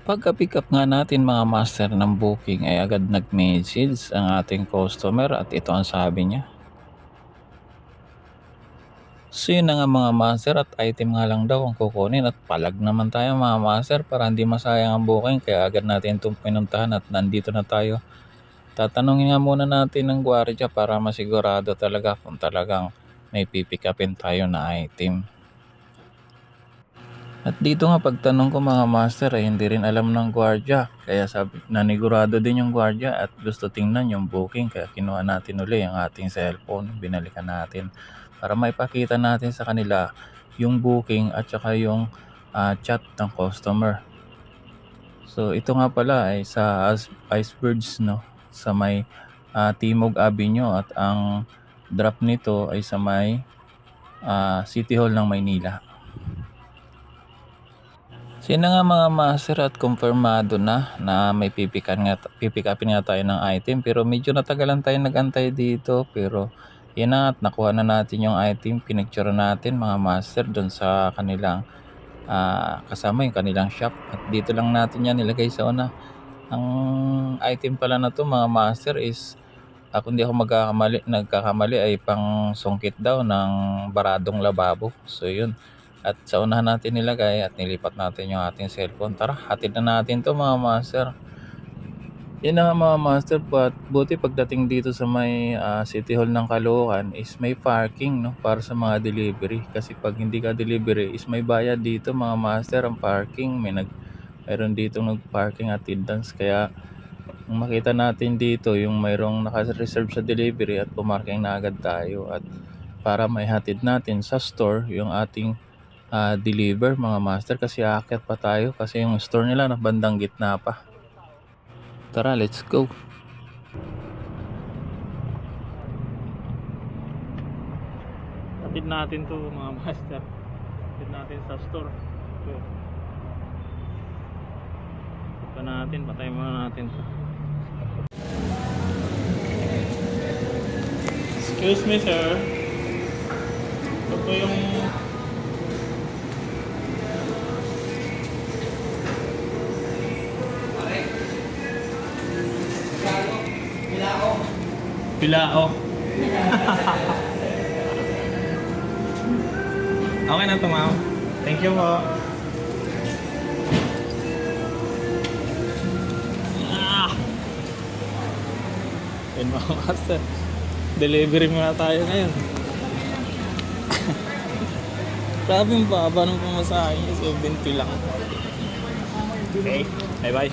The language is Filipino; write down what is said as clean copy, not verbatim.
Pagka-pick up nga natin mga master ng booking ay agad nag-message ang ating customer at ito ang sabi niya. So yun na nga mga master, at item nga lang daw ang kukunin at palag naman tayo mga master para hindi masayang ang booking, kaya agad natin itong pinuntahan at nandito na tayo. Tatanungin nga muna natin ng gwardiya para masigurado talaga kung talagang may pipick upin tayo na item. At dito nga pagtanong ko mga master ay hindi rin alam ng gwardiya, kaya sabi, nanigurado din yung gwardiya at gusto tingnan yung booking, kaya kinuha natin uli ang ating cellphone, binalikan natin para maipakita natin sa kanila yung booking at saka yung chat ng customer. So ito nga pala ay sa Icebergs, no, sa may Timog Avenue, at ang drop nito ay sa may City Hall ng Maynila. Sino nga mga master, at kumpirmado na may pipick upin nga tayo ng item, pero medyo natagalan tayo nagantay dito, pero yan na, at nakuha na natin yung item, pinicture natin mga master doon sa kanilang kasama yung kanilang shop, at dito lang natin yan nilagay sa una. Ang item pala na to mga master is kung hindi ako nagkakamali ay pang sungkit daw ng baradong lababo. So yun, at sa unahan natin nilagay at nilipat natin yung ating cellphone. Tara, hatid na natin to mga master. Yun na nga mga master, buti pagdating dito sa may City Hall ng Caloocan is may parking, no, para sa mga delivery. Kasi pag hindi ka delivery is may bayad dito mga master ang parking. Mayroon dito nag-parking attendance, kaya kung makita natin dito yung mayroong naka-reserve sa delivery at pumarking na agad tayo, at para may hatid natin sa store yung ating deliver mga master, kasi aakyat pa tayo kasi yung store nila na bandang gitna pa. Tara, let's go. Hatid natin to mga master. Hatid natin sa store. So, patay muna natin to. Excuse me sir, ito po yung Pilao. Okay na to ma'am. Thank you po. Yun mga master, delivery muna tayo ngayon. Grabe yung baba ng pamasahe niya, 70 lang. Okay, bye bye.